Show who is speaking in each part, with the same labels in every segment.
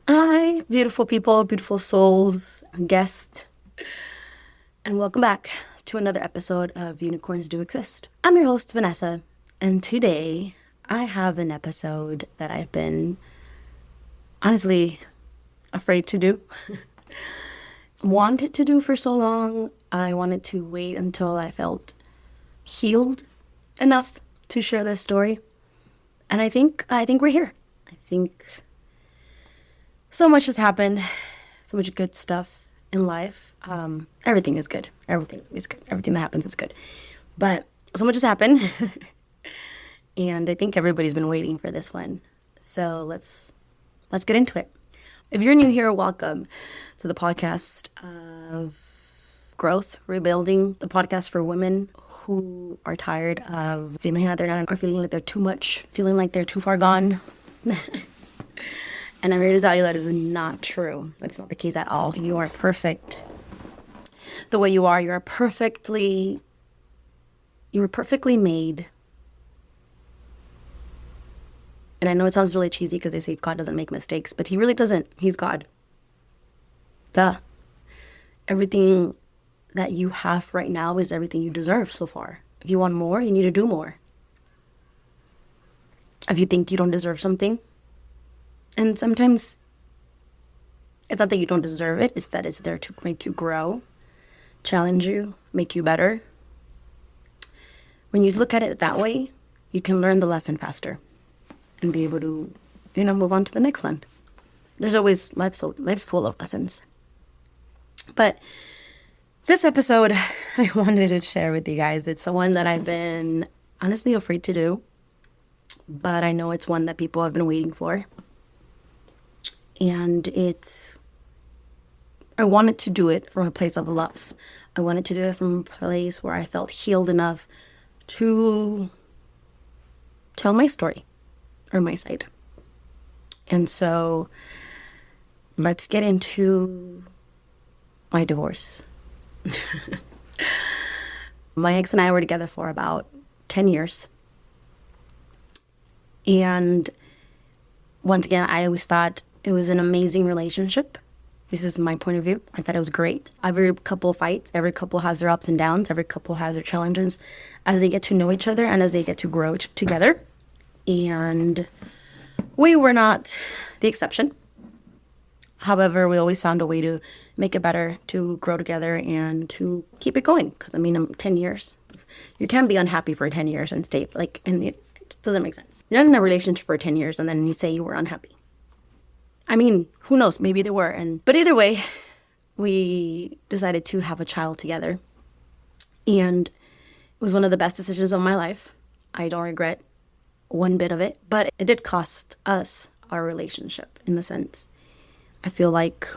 Speaker 1: Hi, beautiful people, beautiful souls, guests, and welcome back to another episode of Unicorns Do Exist. I'm your host, Vanessa, and today I have an episode that I've been honestly afraid to do. Wanted to do for so long. I wanted to wait until I felt healed enough to share this story. And I think we're here. I think so much has happened, so much good stuff in life. Everything is good. Everything is good. Everything that happens is good. But so much has happened, and I think everybody's been waiting for this one. So let's get into it. If you're new here, welcome to the podcast of growth, rebuilding, the podcast for women who are tired of feeling like they're not, or feeling like they're too much, feeling like they're too far gone. And I'm here to tell you that is not true. That's not the case at all. You are perfect the way you are. You were perfectly made. And I know it sounds really cheesy because they say God doesn't make mistakes, but he really doesn't. He's God. Duh. Everything that you have right now is everything you deserve so far. If you want more, you need to do more. If you think you don't deserve something, and sometimes it's not that you don't deserve it, it's that it's there to make you grow, challenge you, make you better. When you look at it that way, you can learn the lesson faster and be able to, move on to the next one. There's always life's full of lessons. But this episode I wanted to share with you guys, it's the one that I've been honestly afraid to do, but I know it's one that people have been waiting for. And I wanted to do it from a place of love. I wanted to do it from a place where I felt healed enough to tell my story or my side. And so let's get into my divorce. My ex and I were together for about 10 years. And once again, I always thought it was an amazing relationship. This is my point of view. I thought it was great. Every couple fights, every couple has their ups and downs, every couple has their challenges as they get to know each other and as they get to grow together. And we were not the exception. However, we always found a way to make it better, to grow together and to keep it going. Because, 10 years, you can't be unhappy for 10 years and stay, and it just doesn't make sense. You're not in a relationship for 10 years and then you say you were unhappy. Who knows? Maybe they were. But either way, we decided to have a child together. And it was one of the best decisions of my life. I don't regret one bit of it. But it did cost us our relationship in the sense. I feel like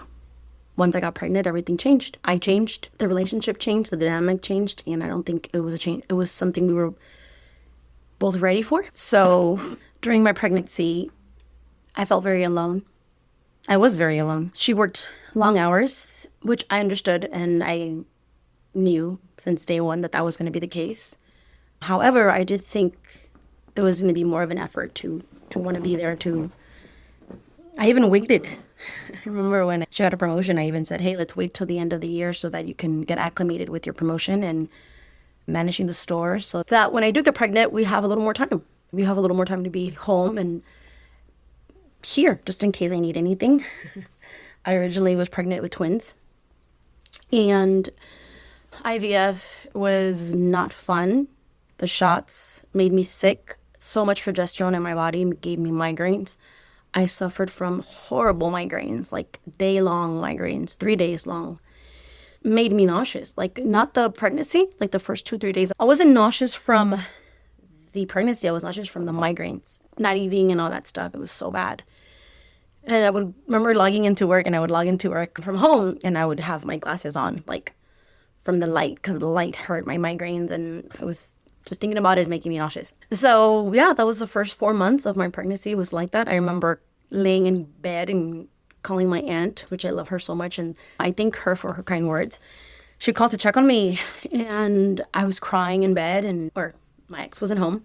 Speaker 1: once I got pregnant, everything changed. I changed. The relationship changed. The dynamic changed. And I don't think it was a change. It was something we were both ready for. So during my pregnancy, I felt very alone. I was very alone. She worked long hours, which I understood and I knew since day one that was going to be the case. However, I did think there was going to be more of an effort to want to be there I even waited. I remember when she got a promotion, I even said, hey, let's wait till the end of the year so that you can get acclimated with your promotion and managing the store so that when I do get pregnant, we have a little more time. We have a little more time to be home and here, just in case I need anything. I originally was pregnant with twins. And IVF was not fun. The shots made me sick. So much progesterone in my body gave me migraines. I suffered from horrible migraines, like day-long migraines, 3 days long. Made me nauseous. Like, not the pregnancy, like the first 2-3 days. I wasn't nauseous from the pregnancy. I was nauseous from the migraines. Not eating and all that stuff. It was so bad. And I would remember logging into work, and I would log into work from home, and I would have my glasses on, like, from the light, because the light hurt my migraines, and I was just thinking about it making me nauseous. So, yeah, that was the first 4 months of my pregnancy was like that. I remember laying in bed and calling my aunt, which I love her so much, and I thank her for her kind words. She called to check on me, and I was crying in bed, or my ex wasn't home.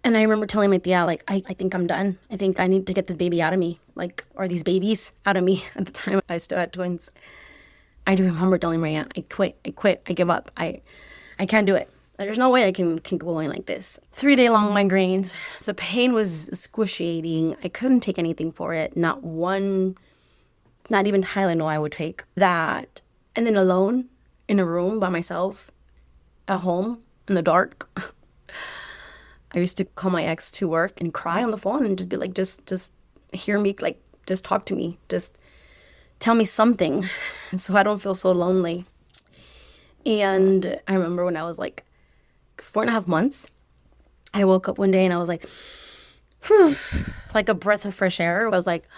Speaker 1: And I remember telling my tia, like, I think I'm done. I think I need to get this baby out of me, like, or these babies out of me. At the time, I still had twins. I do remember telling my aunt, I quit, I give up. I can't do it. There's no way I can keep going like this. 3 day long migraines. The pain was excruciating. I couldn't take anything for it. Not one, not even Tylenol I would take. That. And then alone in a room by myself at home in the dark. I used to call my ex to work and cry on the phone and just be like, just hear me, like, just talk to me. Just tell me something so I don't feel so lonely. And I remember when I was like 4.5 months, I woke up one day and I was like, whew, like a breath of fresh air. I was like,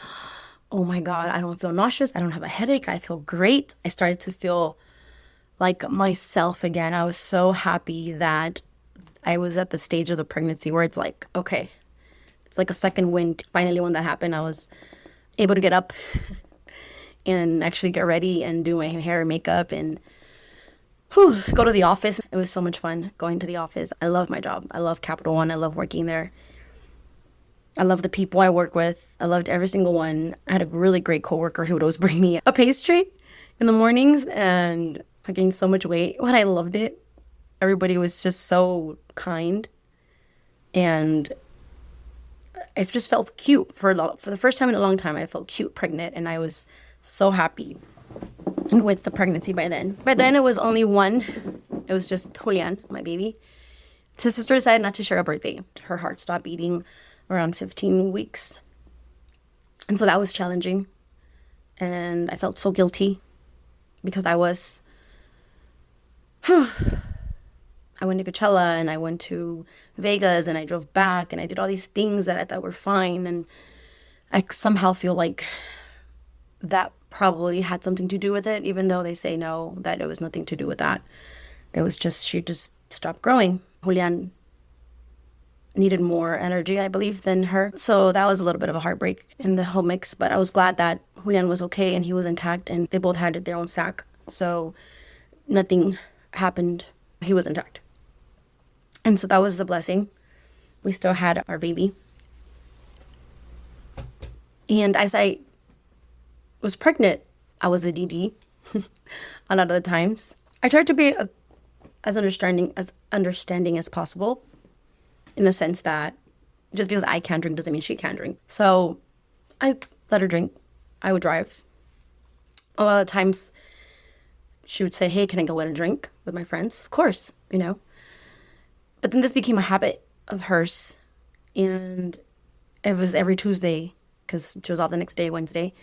Speaker 1: oh my God, I don't feel nauseous. I don't have a headache. I feel great. I started to feel like myself again. I was so happy that I was at the stage of the pregnancy where it's like, okay, it's like a second wind. Finally, when that happened, I was able to get up and actually get ready and do my hair and makeup and go to the office. It was so much fun going to the office. I love my job. I love Capital One. I love working there. I love the people I work with. I loved every single one. I had a really great coworker who would always bring me a pastry in the mornings, and I gained so much weight, but I loved it. Everybody was just so kind, and I just felt cute for the first time in a long time. I felt cute pregnant, and I was so happy with the pregnancy by then. By then, it was only one. It was just Julian, my baby. His sister decided not to share a birthday. Her heart stopped beating around 15 weeks. And so that was challenging. And I felt so guilty because I went to Coachella and I went to Vegas and I drove back and I did all these things that I thought were fine. And I somehow feel like that probably had something to do with it, even though they say no, that it was nothing to do with that. She just stopped growing. Julian needed more energy, I believe, than her. So that was a little bit of a heartbreak in the whole mix. But I was glad that Julian was okay and he was intact and they both had their own sac. So nothing happened. He was intact. And so that was a blessing. We still had our baby. And as I was pregnant, I was a DD a lot of the times. I tried to be as understanding as possible, in the sense that just because I can't drink doesn't mean she can't drink. So I let her drink. I would drive. A lot of times she would say, hey, can I go get a drink with my friends? Of course, you know. But then this became a habit of hers. And it was every Tuesday because she was off the next day, Wednesday.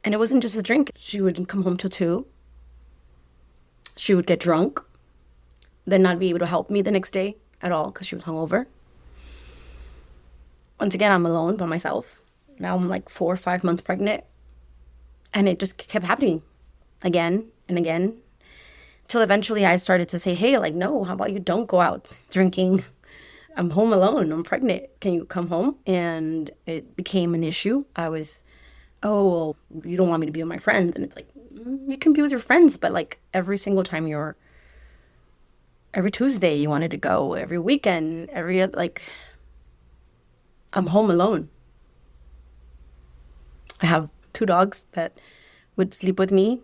Speaker 1: And it wasn't just a drink. She would come home till 2. She would get drunk, then not be able to help me the next day at all because she was hungover. Once again, I'm alone by myself. Now I'm like 4 or 5 months pregnant. And it just kept happening again and again. Till eventually I started to say, hey, like, no, how about you don't go out drinking? I'm home alone. I'm pregnant. Can you come home? And it became an issue. I was, oh, well, you don't want me to be with my friends. And it's like, you can be with your friends, but like every single time every Tuesday you wanted to go, every weekend, I'm home alone. I have 2 dogs that would sleep with me.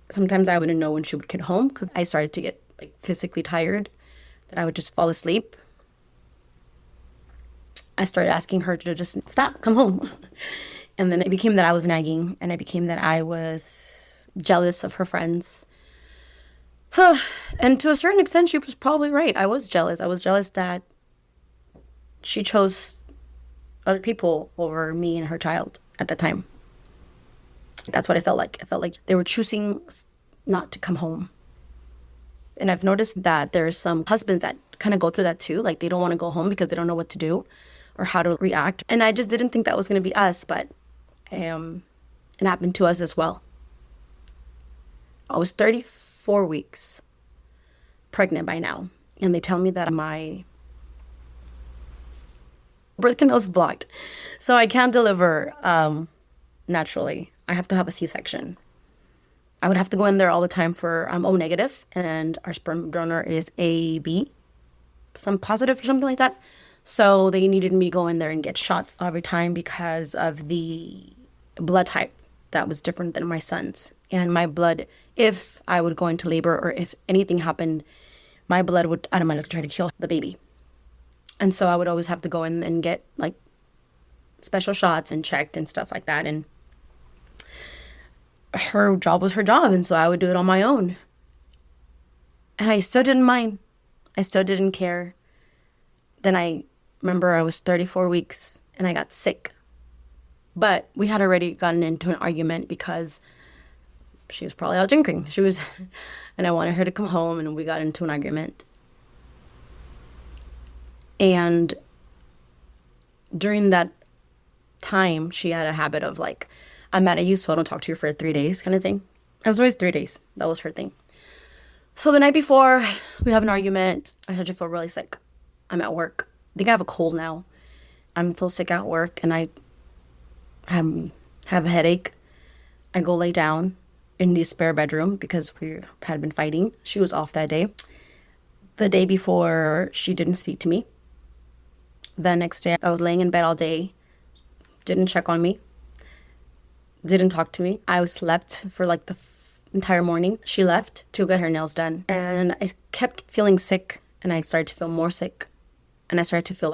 Speaker 1: Sometimes I wouldn't know when she would get home because I started to get like physically tired, that I would just fall asleep. I started asking her to just stop, come home. And then it became that I was nagging, and it became that I was jealous of her friends. And to a certain extent, she was probably right. I was jealous. I was jealous that she chose other people over me and her child at the time. That's what I felt like. I felt like they were choosing not to come home. And I've noticed that there's some husbands that kind of go through that too. Like they don't want to go home because they don't know what to do or how to react. And I just didn't think that was going to be us, but it happened to us as well. I was 34 weeks pregnant by now. And they tell me that my birth canal is blocked. So I can't deliver naturally. I have to have a C-section. I would have to go in there all the time for O negative, and our sperm donor is AB. some positive or something like that. So they needed me to go in there and get shots every time because of the blood type that was different than my son's. And my blood, if I would go into labor or if anything happened, my blood would automatically try to kill the baby. And so I would always have to go in and get like special shots and checked and stuff like that. And her job was her job. And so I would do it on my own. And I still didn't mind. I still didn't care. Then I remember I was 34 weeks and I got sick. But we had already gotten into an argument because she was probably out drinking. And I wanted her to come home, and we got into an argument. And during that time, she had a habit of like, I'm mad at you, so I don't talk to you for 3 days kind of thing. It was always 3 days. That was her thing. So the night before, we have an argument. I started to feel really sick. I'm at work. I think I have a cold now. I feel sick at work, and I have a headache. I go lay down in the spare bedroom because we had been fighting. She was off that day. The day before, she didn't speak to me. The next day, I was laying in bed all day, didn't check on me, didn't talk to me. I slept for like the entire morning. She left to get her nails done. And I kept feeling sick, and I started to feel more sick. And I started to feel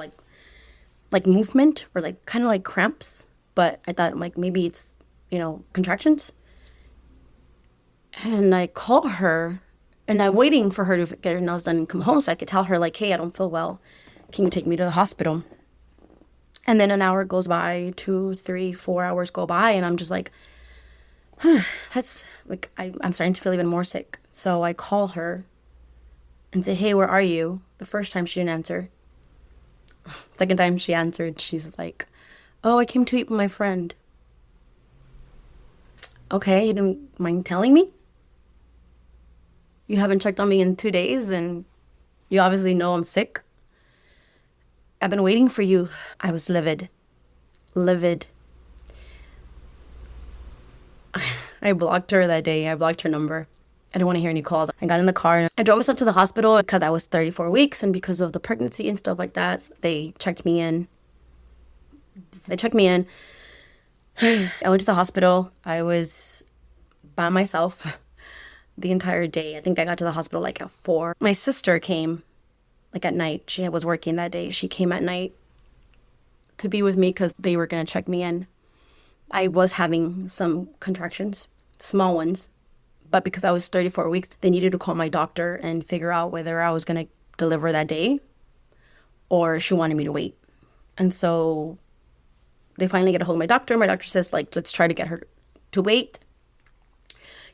Speaker 1: like movement or like kind of like cramps. But I thought like maybe it's, contractions. And I call her, and I'm waiting for her to get her nails done and come home so I could tell her like, hey, I don't feel well. Can you take me to the hospital? And then an hour goes by, 2, 3, 4 hours go by, and I'm just like, that's like, I'm starting to feel even more sick. So I call her and say, hey, where are you? The first time she didn't answer. Second time she answered, she's like, oh, I came to eat with my friend. Okay, you didn't mind telling me? You haven't checked on me in 2 days, and you obviously know I'm sick. I've been waiting for you. I was livid. Livid. I blocked her that day. I blocked her number. I didn't want to hear any calls. I got in the car and I drove myself to the hospital because I was 34 weeks, and because of the pregnancy and stuff like that, they checked me in. I went to the hospital. I was by myself the entire day. I think I got to the hospital like at 4. My sister came like at night. She was working that day. She came at night to be with me because they were going to check me in. I was having some contractions, small ones, but because I was 34 weeks, they needed to call my doctor and figure out whether I was going to deliver that day or she wanted me to wait. And so they finally get a hold of my doctor. My doctor says, like, let's try to get her to wait.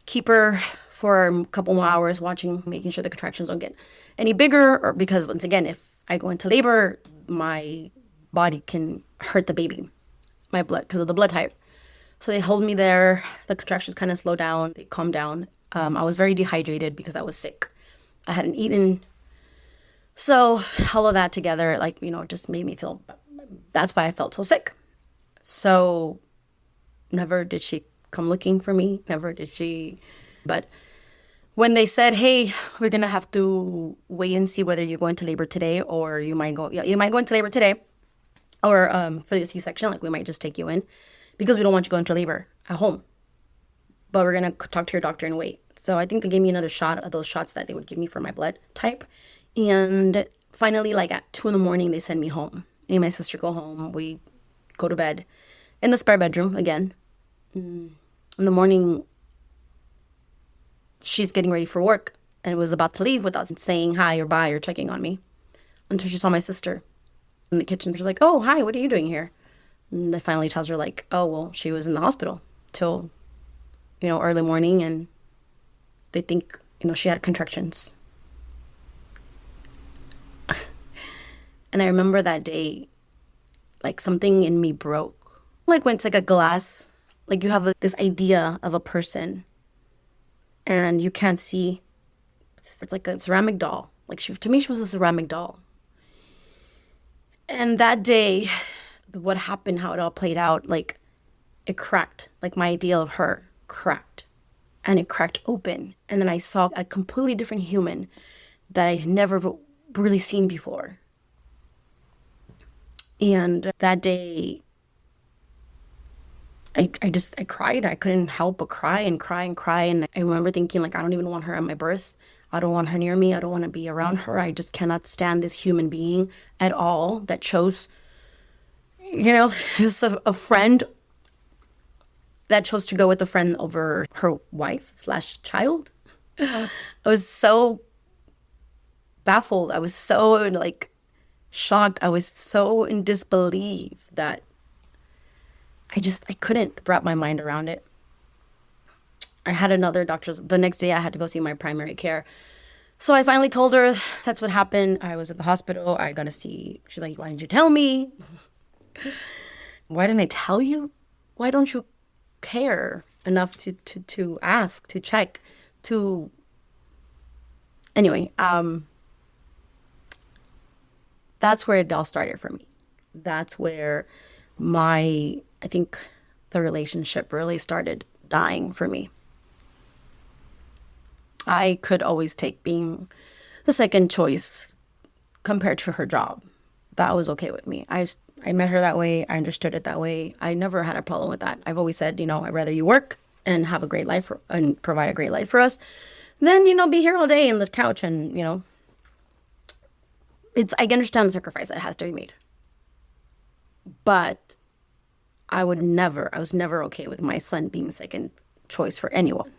Speaker 1: Keep her for a couple more hours watching, making sure the contractions don't get any bigger. Or because, once again, if I go into labor, my body can hurt the baby, my blood, because of the blood type. So they hold me there. The contractions kind of slow down. They calm down. I was very dehydrated because I was sick. I hadn't eaten. So all of that together, like, just made me feel, that's why I felt so sick. So never did she come looking for me. Never did she. But when they said, hey, we're going to have to wait and see whether you're going to labor today, or you might go into labor today, or for the C-section, like we might just take you in because we don't want you to go into labor at home. But we're going to talk to your doctor and wait. So I think they gave me another shot of those shots that they would give me for my blood type. And finally, like at 2 a.m, they send me home. Me and my sister go home. We go to bed in the spare bedroom again. In the morning, she's getting ready for work and was about to leave without saying hi or bye or checking on me until she saw my sister in the kitchen. She's like, oh, hi, what are you doing here? And I finally tells her, like, oh, well, she was in the hospital till, early morning, and they think, she had contractions. And I remember that day, like something in me broke. Like when it's like a glass, like you have this idea of a person and you can't see. It's like a ceramic doll. Like to me, she was a ceramic doll. And that day, what happened, how it all played out, like it cracked. Like my idea of her cracked. And it cracked open. And then I saw a completely different human that I never really seen before. And that day, I cried. I couldn't help but cry and cry and cry. And I remember thinking, like, I don't even want her at my birth. I don't want her near me. I don't want to be around her. I just cannot stand this human being at all that chose, just a friend that chose to go with a friend over her wife slash child. I was so baffled. I was so like shocked. I was so in disbelief that I couldn't wrap my mind around it. I had another doctor's the next day. I had to go see my primary care. So I finally told her that's what happened. I was at the hospital. I got to see. She's like, why didn't you tell me? Why didn't I tell you? Why don't you care enough to ask, to check, to anyway, that's where it all started for me. That's where I think the relationship really started dying for me. I could always take being the second choice compared to her job. That was okay with me. I met her that way. I understood it that way. I never had a problem with that. I've always said, I'd rather you work and have a great life and provide a great life for us than, be here all day on the couch and, I understand the sacrifice that has to be made. But I was never okay with my son being second choice for anyone.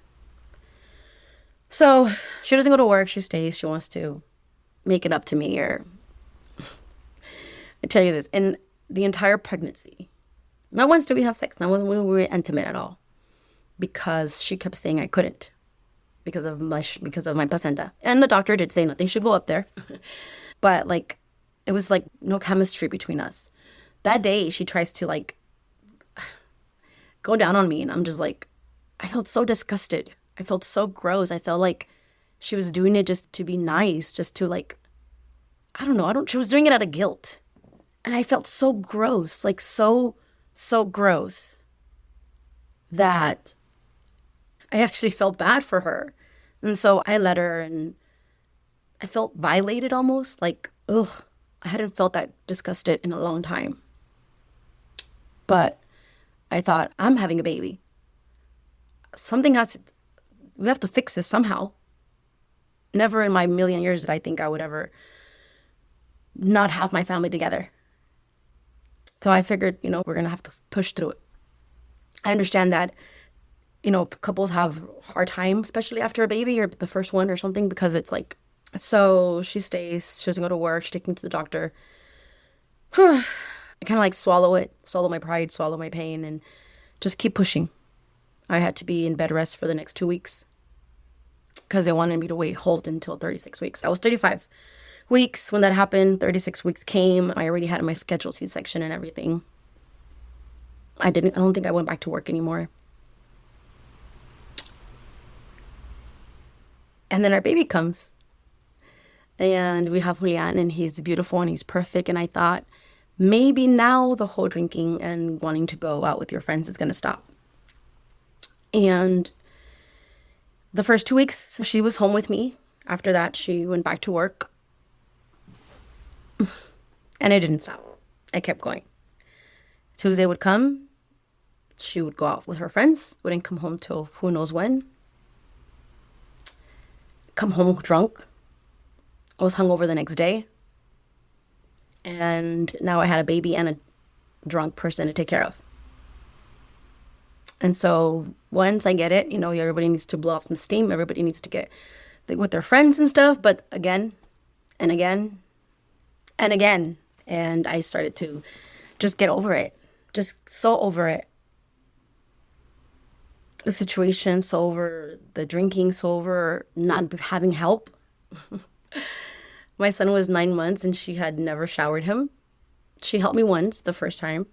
Speaker 1: So she doesn't go to work. She stays. She wants to make it up to me. Or I tell you this, in the entire pregnancy, not once did we have sex. Not once when we were intimate at all, because she kept saying I couldn't because of my placenta. And the doctor did say nothing should go up there, but it was no chemistry between us. That day she tries to go down on me, and I'm just I felt so disgusted. I felt so gross. I felt like she was doing it just to be nice, just to I don't know. She was doing it out of guilt. And I felt so gross, so gross that I actually felt bad for her. And so I let her, and I felt violated almost. Ugh, I hadn't felt that disgusted in a long time. But I thought, I'm having a baby. We have to fix this somehow. Never in my million years did I think I would ever not have my family together. So I figured, we're going to have to push through it. I understand that, couples have a hard time, especially after a baby or the first one or something, because it's so she stays, she doesn't go to work, she takes me to the doctor. I kind of swallow my pride, swallow my pain, and just keep pushing. I had to be in bed rest for the next 2 weeks because they wanted me to hold until 36 weeks. I was 35 weeks when that happened. 36 weeks came. I already had my scheduled C-section and everything. I don't think I went back to work anymore. And then our baby comes. And we have Julian, and he's beautiful and he's perfect. And I thought, maybe now the whole drinking and wanting to go out with your friends is going to stop. And the first 2 weeks, she was home with me. After that, she went back to work. And I didn't stop. I kept going. Tuesday would come. She would go out with her friends. Wouldn't come home till who knows when. Come home drunk. I was hungover the next day. And now I had a baby and a drunk person to take care of. And so once I get it, everybody needs to blow off some steam. Everybody needs to get with their friends and stuff. But again and again and again. And I started to just get over it. Just so over it. The situation, so over the drinking, so over not having help. My son was 9 months and she had never showered him. She helped me once, the first time.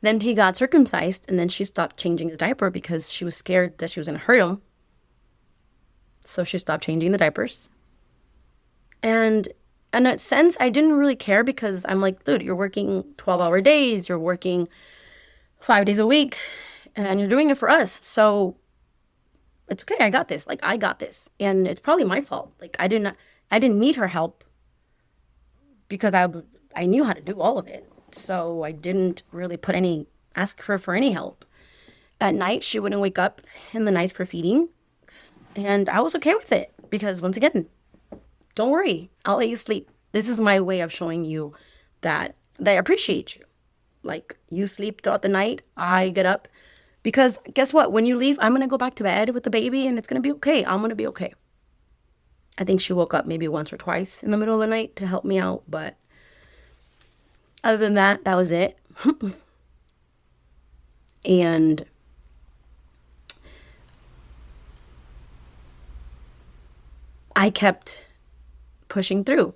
Speaker 1: Then he got circumcised, and then she stopped changing his diaper because she was scared that she was going to hurt him. So she stopped changing the diapers. And in a sense, I didn't really care because I'm like, dude, you're working 12-hour days, you're working 5 days a week, and you're doing it for us. So It's okay. I got this. Like, I got this. And it's probably my fault. Like, I didn't need her help because I knew how to do all of it. So I didn't really ask her for any help. At night, she wouldn't wake up in the nights for feeding. And I was okay with it because, once again, don't worry, I'll let you sleep. This is my way of showing you that they appreciate you. Like, you sleep throughout the night, I get up. Because guess what? When you leave, I'm going to go back to bed with the baby and it's going to be okay. I'm going to be okay. I think she woke up maybe once or twice in the middle of the night to help me out. But other than that, that was it. And I kept pushing through.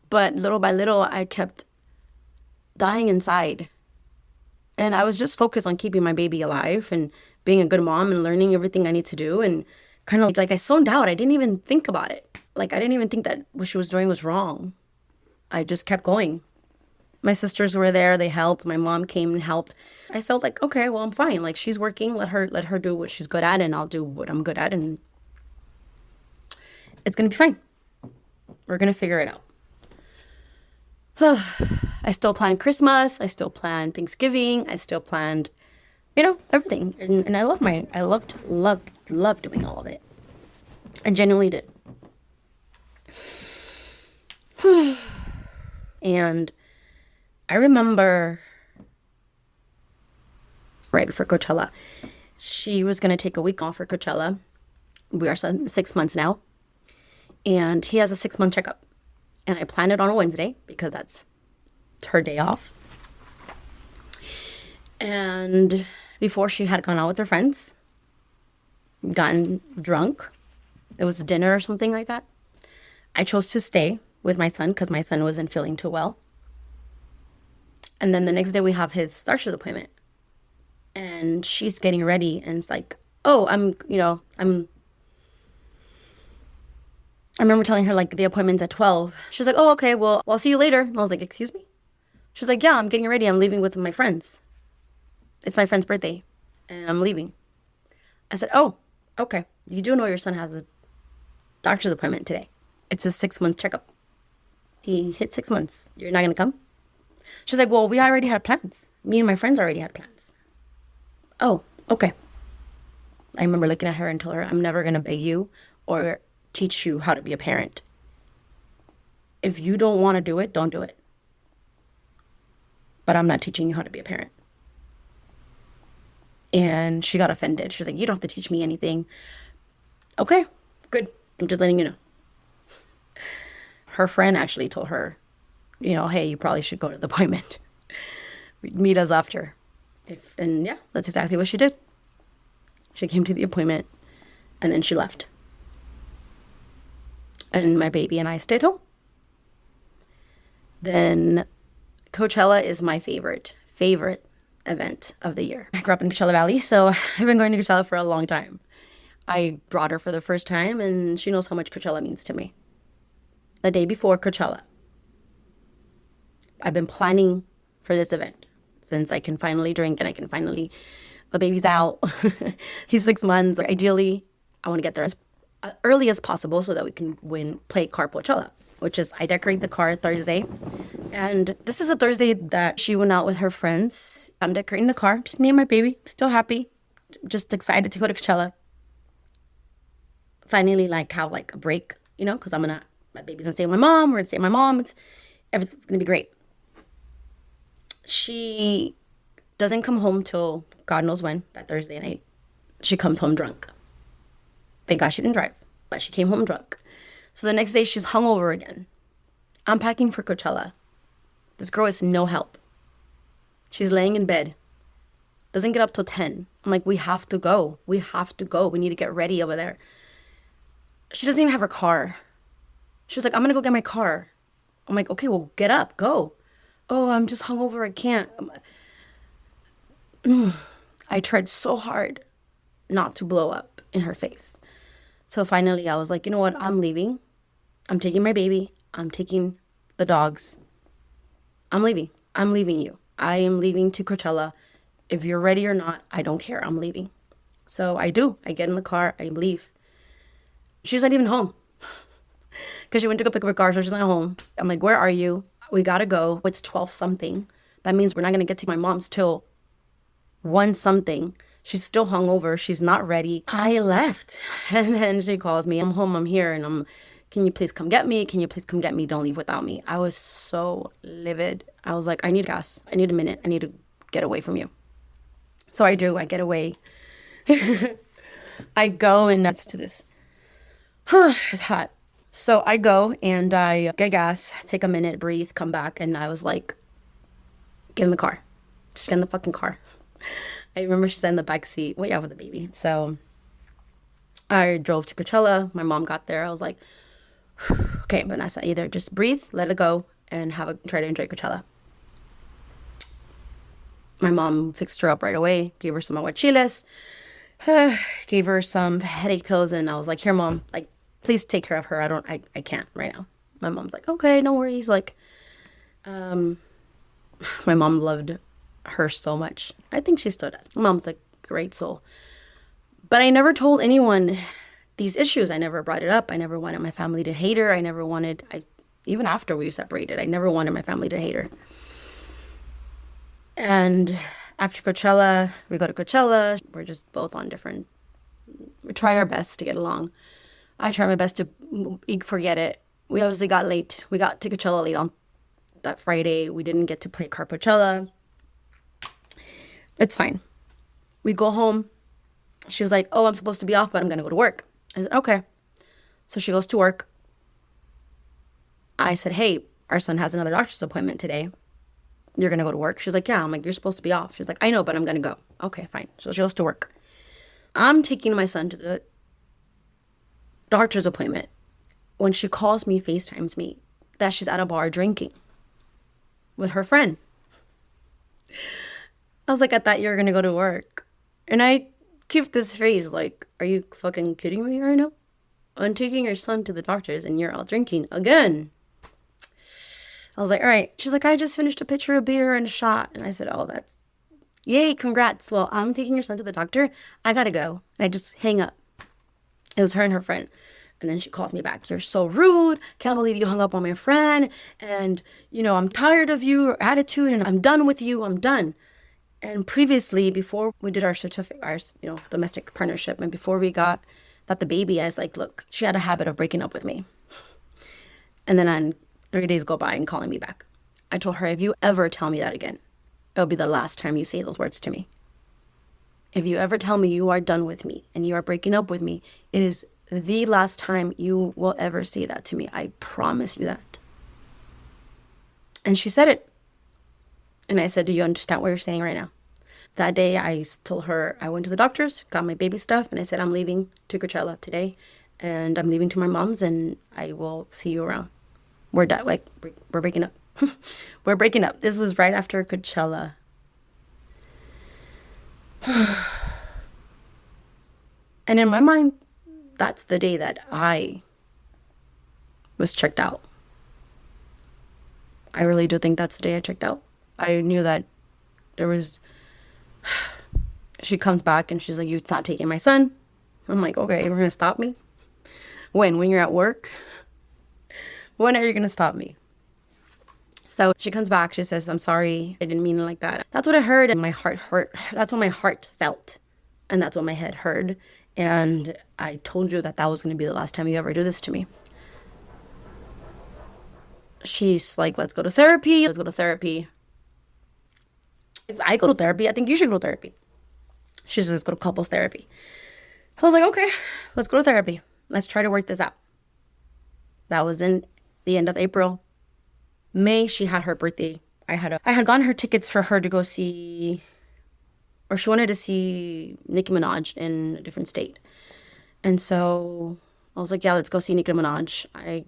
Speaker 1: But little by little, I kept dying inside. And I was just focused on keeping my baby alive and being a good mom and learning everything I need to do. And kind of like I zoned out. I didn't even think about it. Like, I didn't even think that what she was doing was wrong. I just kept going. My sisters were there. They helped. My mom came and helped. I felt like, okay, well, I'm fine. Like, she's working. Let her do what she's good at, and I'll do what I'm good at, and it's going to be fine. We're going to figure it out. I still planned Christmas. I still planned Thanksgiving. I still planned, everything. And I loved doing all of it. I genuinely did. And I remember right before Coachella, she was going to take a week off for Coachella. We are 6 months now. And he has a 6-month checkup. And I planned it on a Wednesday because that's her day off. And before, she had gone out with her friends, gotten drunk. It was dinner or something like that. I chose to stay with my son because my son wasn't feeling too well. And then the next day we have his doctor's appointment. And she's getting ready and it's like, oh, I remember telling her, like, the appointment's at 12. She's like, oh, okay, well, I'll see you later. And I was like, excuse me? She's like, yeah, I'm getting ready. I'm leaving with my friends. It's my friend's birthday, and I'm leaving. I said, oh, okay. You do know your son has a doctor's appointment today. It's a 6-month checkup. He hit 6 months. You're not going to come? She's like, well, we already had plans. Me and my friends already had plans. Oh, okay. I remember looking at her and told her, I'm never going to beg you or teach you how to be a parent. If you don't want to do it, don't do it. But I'm not teaching you how to be a parent. And she got offended. She's like, you don't have to teach me anything. Okay, good. I'm just letting you know. Her friend actually told her, hey, you probably should go to the appointment. Meet us after. And yeah, that's exactly what she did. She came to the appointment and then she left. And my baby and I stayed home. Then Coachella is my favorite event of the year. I grew up in Coachella Valley, so I've been going to Coachella for a long time. I brought her for the first time, and she knows how much Coachella means to me. The day before Coachella, I've been planning for this event since I can finally drink and the baby's out. He's 6 months. Ideally, I want to get there as early as possible so that we can play Carpochella, which is I decorate the car Thursday. And this is a Thursday that she went out with her friends. I'm decorating the car, just me and my baby, still happy, just excited to go to Coachella. Finally, have a break, because my baby's gonna stay with my mom. We're gonna stay with my mom. Everything's gonna be great. She doesn't come home till God knows when, that Thursday night. She comes home drunk. Thank God she didn't drive, but she came home drunk. So the next day she's hungover again. I'm packing for Coachella. This girl is no help. She's laying in bed. Doesn't get up till 10. I'm like, we have to go. We have to go. We need to get ready over there. She doesn't even have her car. She was like, I'm going to go get my car. I'm like, okay, well, get up. Go. Oh, I'm just hungover. I can't. I tried so hard not to blow up in her face. So finally, I was like, you know what? I'm leaving. I'm taking my baby. I'm taking the dogs. I'm leaving. I'm leaving you. I am leaving to Coachella. If you're ready or not, I don't care. I'm leaving. So I do. I get in the car. I leave. She's not even home because she went to go pick up her car, so she's not home. I'm like, where are you? We gotta go. It's 12 something. That means we're not gonna get to my mom's till 1 something. She's still hungover. She's not ready. I left. And then she calls me. I'm home. I'm here. And can you please come get me? Can you please come get me? Don't leave without me. I was so livid. I was like, I need gas. I need a minute. I need to get away from you. So I do. I get away. I go and that's to this. It's hot. So I go and I get gas, take a minute, breathe, come back. And I was like, get in the car. Just get in the fucking car. I remember she sat in the back seat. Well, yeah, with the baby. So I drove to Coachella. My mom got there. I was like, okay, Vanessa, either just breathe, let it go, and try to enjoy Coachella. My mom fixed her up right away, gave her some aguachiles, gave her some headache pills, and I was like, here, Mom, like, please take care of her. I can't right now. My mom's like, okay, no worries. Like, my mom loved her so much. I think she still does. My mom's a great soul. But I never told anyone these issues. I never brought it up. I never wanted my family to hate her. Even after we separated, I never wanted my family to hate her. And after Coachella, we go to Coachella. We're just both on different. We try our best to get along. I try my best to forget it. We obviously got late. We got to Coachella late on that Friday. We didn't get to play Carpochella. It's fine. We go home. She was like, oh, I'm supposed to be off, but I'm going to go to work. I said, okay. So she goes to work. I said, hey, our son has another doctor's appointment today. You're going to go to work? She's like, yeah. I'm like, you're supposed to be off. She's like, I know, but I'm going to go. Okay, fine. So she goes to work. I'm taking my son to the doctor's appointment when she calls me, FaceTimes me, that she's at a bar drinking with her friend. I was like, I thought you were going to go to work. And I keep this phrase like, are you fucking kidding me right now? I'm taking your son to the doctor's and you're out drinking again. I was like, all right. She's like, I just finished a pitcher of beer and a shot. And I said, oh, that's yay, congrats. Well, I'm taking your son to the doctor. I gotta go. And I just hang up. It was her and her friend. And then she calls me back. You're so rude. Can't believe you hung up on my friend. And, I'm tired of your attitude and I'm done with you. I'm done. And previously, before we did our certificate, our, domestic partnership, and before we got the baby, I was like, look, she had a habit of breaking up with me. And then on 3 days go by and calling me back. I told her, if you ever tell me that again, it'll be the last time you say those words to me. If you ever tell me you are done with me and you are breaking up with me, it is the last time you will ever say that to me. I promise you that. And she said it. And I said, do you understand what you're saying right now? That day, I told her I went to the doctor's, got my baby stuff, and I said, I'm leaving to Coachella today, and I'm leaving to my mom's, and I will see you around. We're done. We're breaking up. We're breaking up. This was right after Coachella. And in my mind, that's the day that I was checked out. I really do think that's the day I checked out. I knew that there was... She comes back and she's like, you're not taking my son. I'm like, okay, you're going to stop me? When you're at work? When are you going to stop me? So she comes back. She says, I'm sorry. I didn't mean it like that. That's what I heard. And my heart hurt. That's what my heart felt. And that's what my head heard. And I told you that was going to be the last time you ever do this to me. She's like, let's go to therapy. Let's go to therapy. If I go to therapy, I think you should go to therapy. She says, let's go to couples therapy. I was like, okay, let's go to therapy. Let's try to work this out. That was in the end of April. May, she had her birthday. I had gotten her tickets for her to go see, or she wanted to see Nicki Minaj in a different state. And so I was like, yeah, let's go see Nicki Minaj. I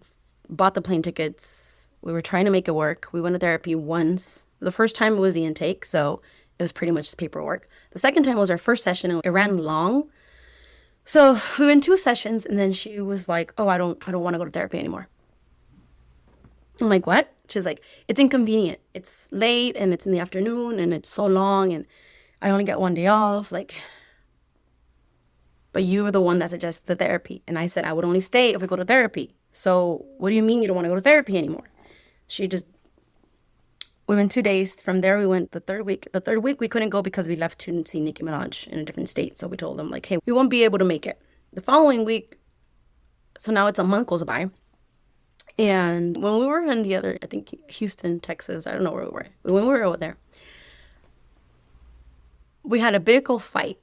Speaker 1: bought the plane tickets. We were trying to make it work. We went to therapy once. The first time it was the intake, so it was pretty much just paperwork. The second time was our first session, and it ran long. So we went 2 sessions, and then she was like, oh, I don't want to go to therapy anymore. I'm like, what? She's like, it's inconvenient. It's late, and it's in the afternoon, and it's so long, and I only get 1 day off. Like, But you were the one that suggested the therapy. And I said, I would only stay if we go to therapy. So what do you mean you don't want to go to therapy anymore? She just, we went 2 days. From there, we went the third week. The third week, we couldn't go because we left to see Nicki Minaj in a different state. So we told them, like, hey, we won't be able to make it. The following week, so now it's a month goes by. And when we were in the other, I think Houston, Texas, I don't know where we were. But when we were over there, we had a big old fight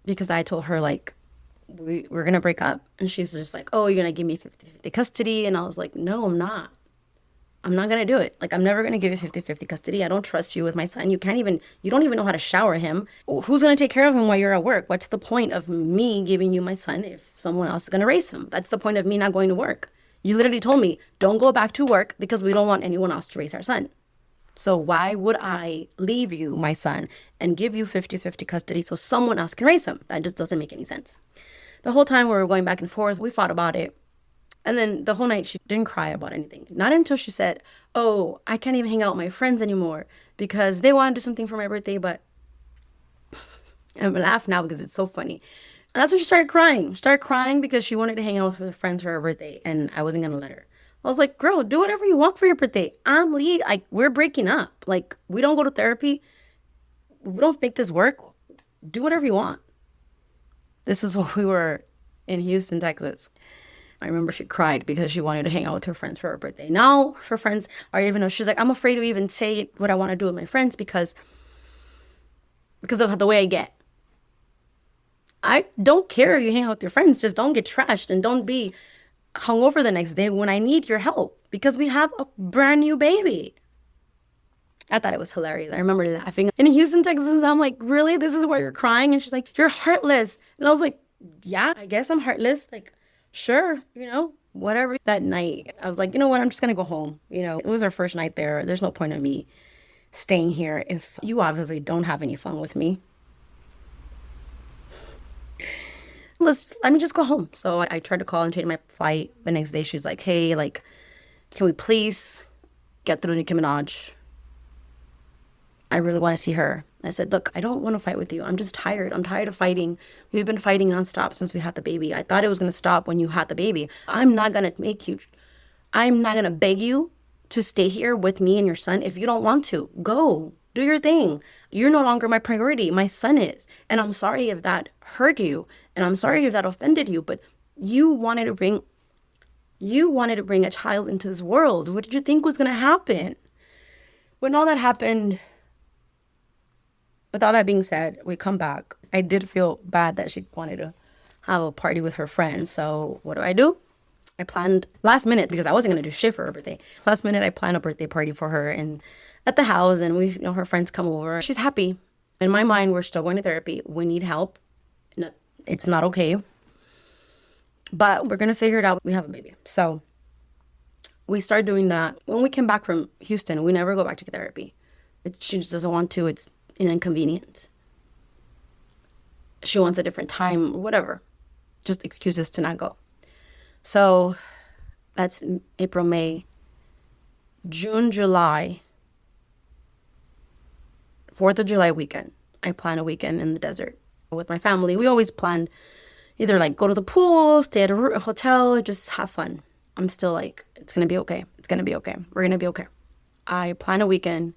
Speaker 1: because I told her, like, we're going to break up. And she's just like, oh, you're going to give me 50-50 custody. And I was like, no, I'm not. I'm not going to do it. Like, I'm never going to give you 50-50 custody. I don't trust you with my son. You don't even know how to shower him. Who's going to take care of him while you're at work? What's the point of me giving you my son if someone else is going to raise him? That's the point of me not going to work. You literally told me, don't go back to work because we don't want anyone else to raise our son. So why would I leave you my son and give you 50-50 custody so someone else can raise him? That just doesn't make any sense. The whole time we were going back and forth, we fought about it. And then the whole night she didn't cry about anything. Not until she said, oh, I can't even hang out with my friends anymore because they want to do something for my birthday, but I'm laughing now because it's so funny. And that's when she started crying. She started crying because she wanted to hang out with her friends for her birthday and I wasn't going to let her. I was like, girl, do whatever you want for your birthday. We're breaking up. Like, we don't go to therapy. We don't make this work. Do whatever you want. This is what we were in Houston, Texas. I remember she cried because she wanted to hang out with her friends for her birthday. Now her friends are even, she's like, I'm afraid to even say what I want to do with my friends because of the way I get. I don't care if you hang out with your friends. Just don't get trashed and don't be hungover the next day when I need your help because we have a brand new baby. I thought it was hilarious. I remember laughing. In Houston, Texas, I'm like, really? This is why you're crying? And she's like, you're heartless. And I was like, yeah, I guess I'm heartless. Like, sure, whatever. That night, I was like, you know what? I'm just going to go home. It was our first night there. There's no point in me staying here if you obviously don't have any fun with me. Let me just go home. So I tried to call and change my flight. The next day, she's like, hey, like, can we please get through Nicki Minaj? I really want to see her. I said, look, I don't want to fight with you. I'm just tired. I'm tired of fighting. We've been fighting nonstop since we had the baby. I thought it was going to stop when you had the baby. I'm not going to beg you to stay here with me and your son. If you don't want to, go. Do your thing. You're no longer my priority. My son is. And I'm sorry if that hurt you. And I'm sorry if that offended you. But you wanted to bring a child into this world. What did you think was going to happen? When all that happened, with all that being said, we come back. I did feel bad that she wanted to have a party with her friends. So what do? I planned last minute because I wasn't going to do shit for her birthday. Last minute, I planned a birthday party for her and at the house, and her friends come over. She's happy. In my mind, we're still going to therapy. We need help. No, it's not okay. But we're going to figure it out. We have a baby. So we start doing that. When we came back from Houston, we never go back to therapy. She just doesn't want to. It's an inconvenience. She wants a different time, whatever. Just excuses to not go. So that's April, May, June, July, 4th of July weekend. I plan a weekend in the desert with my family. We always plan either like go to the pool, stay at a hotel, just have fun. I'm still like, it's going to be okay. It's going to be okay. We're going to be okay. I plan a weekend.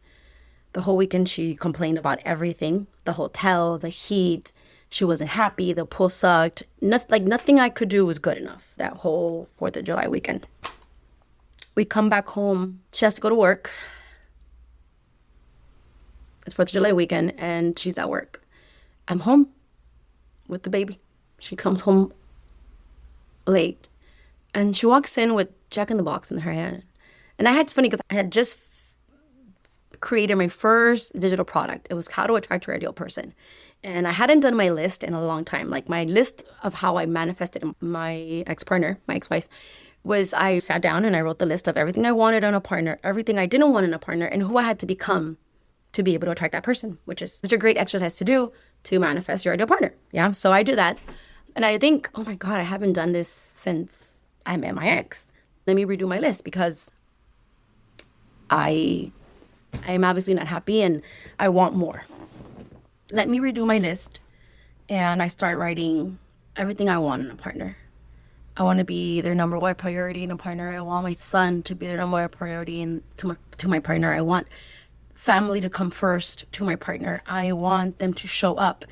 Speaker 1: The whole weekend she complained about everything. The hotel, the heat. She wasn't happy. The pool sucked. Nothing I could do was good enough that whole 4th of July weekend. We come back home. She has to go to work. It's 4th of July weekend and she's at work. I'm home with the baby. She comes home late and she walks in with Jack in the Box in her hand. And it's funny because I had just created my first digital product. It was how to attract your ideal person. And I hadn't done my list in a long time. Like my list of how I manifested my ex-partner, my ex-wife, was I sat down and I wrote the list of everything I wanted in a partner, everything I didn't want in a partner, and who I had to become to be able to attract that person, which is such a great exercise to do to manifest your ideal partner. Yeah, so I do that. And I think, oh my God, I haven't done this since I met my ex. Let me redo my list because I am obviously not happy and I want more. Let me redo my list. And I start writing everything I want in a partner. I want to be their number one priority in a partner. I want my son to be their number one priority to my partner. I want family to come first to my partner. I want them to show up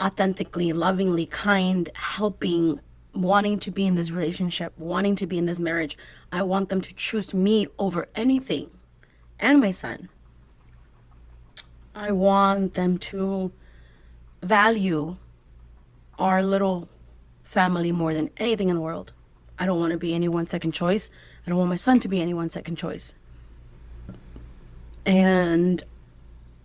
Speaker 1: authentically, lovingly, kind, helping, wanting to be in this relationship, wanting to be in this marriage. I want them to choose me over anything, and my son. I want them to value our little family more than anything in the world. I don't want to be anyone's second choice. I don't want my son to be anyone's second choice. And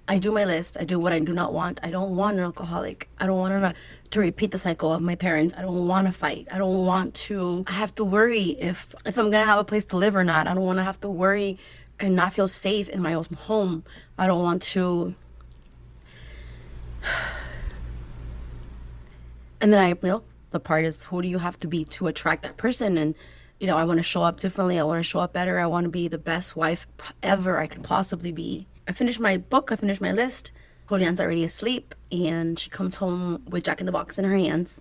Speaker 1: I do my list. I do what I do not want. I don't want an alcoholic. I don't want to repeat the cycle of my parents. I don't want to fight. I don't want to have to worry if I'm going to have a place to live or not. I don't want to have to worry and not feel safe in my own home. I don't want to. And then the part is, who do you have to be to attract that person? And, I want to show up differently. I want to show up better. I want to be the best wife ever I could possibly be. I finished my book. I finished my list. Julian's already asleep, and she comes home with Jack in the Box in her hands.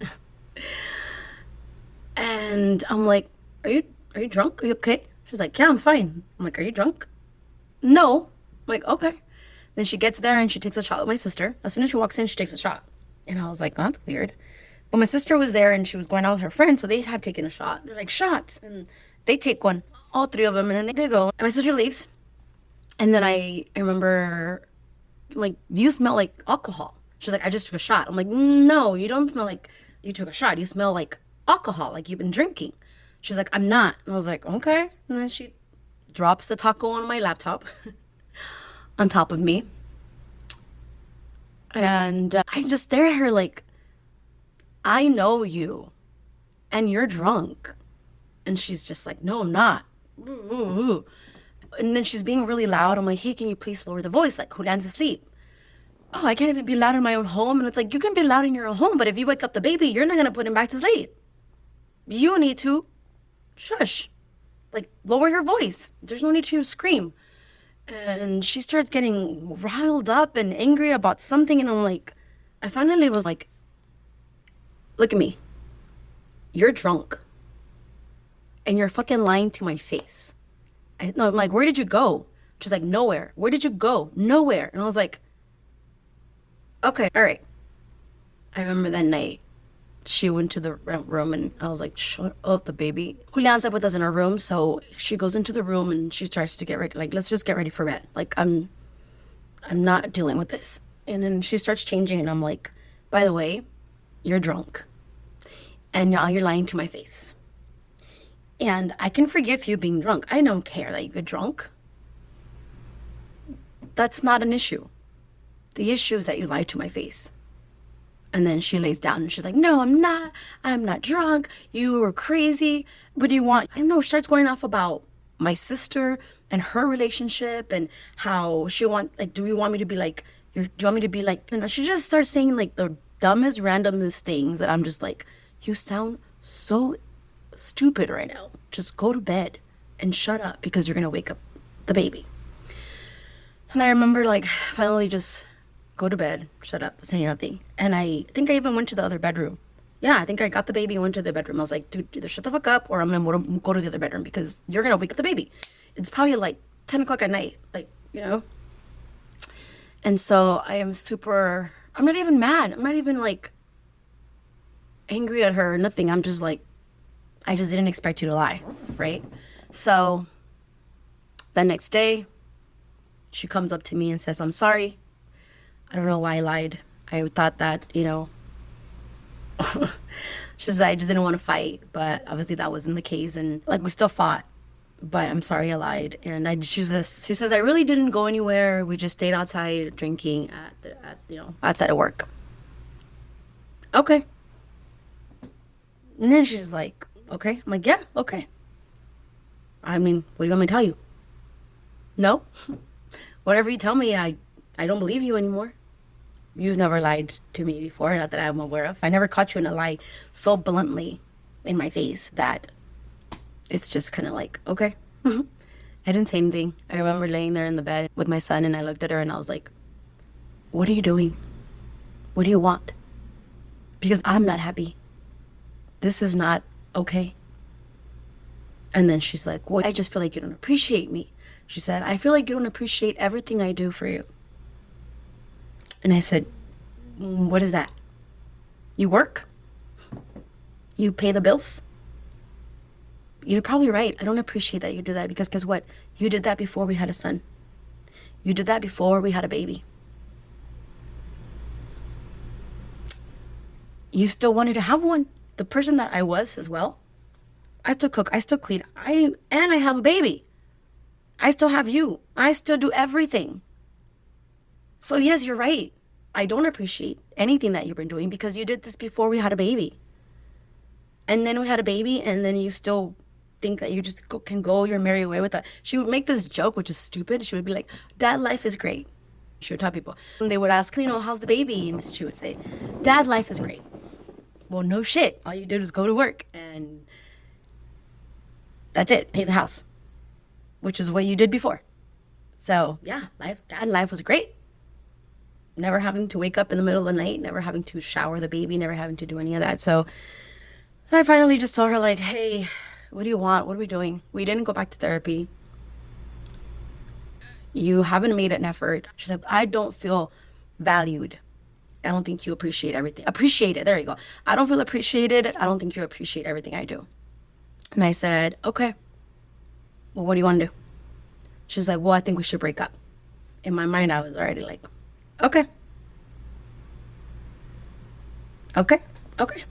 Speaker 1: And I'm like, are you drunk? Are you okay? She's like, yeah, I'm fine. I'm like, are you drunk? No. I'm like, okay. Then she gets there and she takes a shot with my sister. As soon as she walks in, she takes a shot. And I was like, oh, that's weird. But my sister was there and she was going out with her friend, so they had taken a shot. They're like, shots. And they take one, all three of them, and then they go. And my sister leaves. And then I remember, like, you smell like alcohol. She's like, I just took a shot. I'm like, no, you don't smell like you took a shot. You smell like alcohol, like you've been drinking. She's like, I'm not. And I was like, okay. And then she drops the taco on my laptop on top of me. And I just stare at her like, I know you and you're drunk. And she's just like, no, I'm not. And then she's being really loud. I'm like, hey, can you please lower the voice? Like, Julian's asleep. Oh, I can't even be loud in my own home. And it's like, you can be loud in your own home, but if you wake up the baby, you're not going to put him back to sleep. You need to shush. Like, lower your voice. There's no need to scream. And she starts getting riled up and angry about something. And I'm like, I finally was like, look at me. You're drunk. And you're fucking lying to my face. I'm like, where did you go? She's like, nowhere. Where did you go? Nowhere. And I was like, okay, all right. I remember that night, she went to the room and I was like, shut up, the baby. Julian's up with us in our room, so she goes into the room and she starts to get ready. Like, let's just get ready for bed. Like, I'm not dealing with this. And then she starts changing and I'm like, by the way, you're drunk. And now you're lying to my face. And I can forgive you being drunk. I don't care that you get drunk. That's not an issue. The issue is that you lied to my face. And then she lays down and she's like, no, I'm not drunk. You were crazy. What do you want? I don't know. She starts going off about my sister and her relationship and how she do you want me to be like, do you want me to be like, she just starts saying like the dumbest, randomest things that I'm just like, you sound so stupid right now. Just go to bed and shut up because you're going to wake up the baby. And I remember like finally just go to bed, shut up, say nothing. And I think I even went to the other bedroom. Yeah, I think I got the baby and went to the bedroom. I was like, dude, either shut the fuck up or I'm going to go to the other bedroom because you're going to wake up the baby. It's probably like 10 o'clock at night, like, And so I'm not even mad. I'm not even like angry at her or nothing. I'm just like, I just didn't expect you to lie, right? So the next day, she comes up to me and says, I'm sorry. I don't know why I lied. I thought that, she's like, I just didn't want to fight. But obviously that wasn't the case. And like, we still fought. But I'm sorry I lied. And she says, I really didn't go anywhere. We just stayed outside drinking outside of work. Okay. And then she's like, okay. I'm like, yeah, okay. I mean, what do you want me to tell you? No. Whatever you tell me, I don't believe you anymore. You've never lied to me before, not that I'm aware of. I never caught you in a lie so bluntly in my face that it's just kind of like, okay. I didn't say anything. I remember laying there in the bed with my son and I looked at her and I was like, what are you doing? What do you want? because I'm not happy. This is not okay. And then she's like, well, I just feel like you don't appreciate me. She said, I feel like you don't appreciate everything I do for you. And I said, what is that? You work? You pay the bills? You're probably right. I don't appreciate that you do that because guess what? You did that before we had a son. You did that before we had a baby. You still wanted to have one. The person that I was as well. I still cook. I still clean. I have a baby. I still have you. I still do everything. So yes, you're right. I don't appreciate anything that you've been doing because you did this before we had a baby. And then we had a baby and then you still think that you just can go your merry way with that. She would make this joke, which is stupid. She would be like, Dad, life is great. She would tell people. And they would ask, how's the baby? And she would say, Dad, life is great. Well, no shit. All you did was go to work and that's it. Pay the house, which is what you did before. So yeah, life was great. Never having to wake up in the middle of the night, never having to shower the baby, never having to do any of that. So I finally just told her like, hey, what do you want? What are we doing? We didn't go back to therapy. You haven't made an effort. She's like, I don't feel valued. I don't think you appreciate everything. Appreciate it. There you go. I don't feel appreciated. I don't think you appreciate everything I do. And I said, okay. Well, what do you want to do? She's like, well, I think we should break up. In my mind, I was already like, okay. Okay. Okay.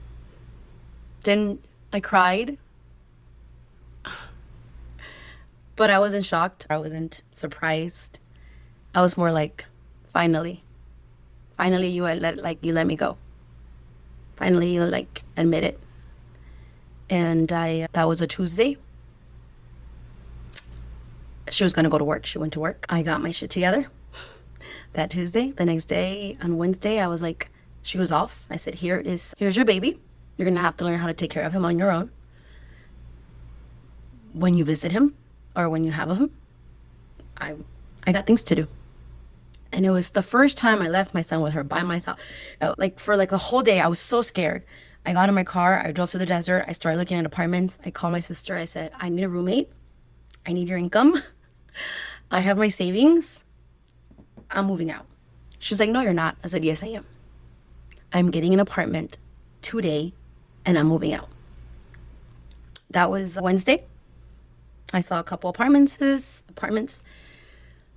Speaker 1: Then I cried. But I wasn't shocked. I wasn't surprised. I was more like, finally you let me go. Finally you admit it. And that was a Tuesday. She was gonna go to work. She went to work. I got my shit together that Tuesday. The next day, on Wednesday, I was like, she was off. I said, here's your baby. You're gonna have to learn how to take care of him on your own. When you visit him or when you have him, I got things to do. And it was the first time I left my son with her by myself. For a whole day, I was so scared. I got in my car. I drove to the desert. I started looking at apartments. I called my sister. I said, I need a roommate. I need your income. I have my savings. I'm moving out. She's like, no, you're not. I said, yes, I am. I'm getting an apartment today and I'm moving out. That was Wednesday. I saw a couple apartments.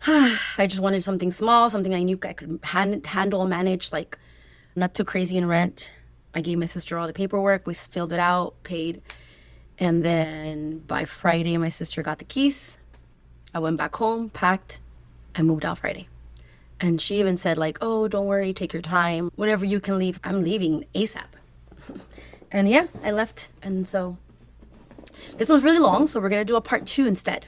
Speaker 1: I just wanted something small, something I knew I could handle, manage, not too crazy in rent. I gave my sister all the paperwork. We filled it out, paid. And then by Friday, my sister got the keys. I went back home, packed, and moved out Friday. And she even said oh, don't worry, take your time. Whenever you can leave, I'm leaving ASAP. And yeah, I left. And so this was really long, so we're going to do a part 2 instead.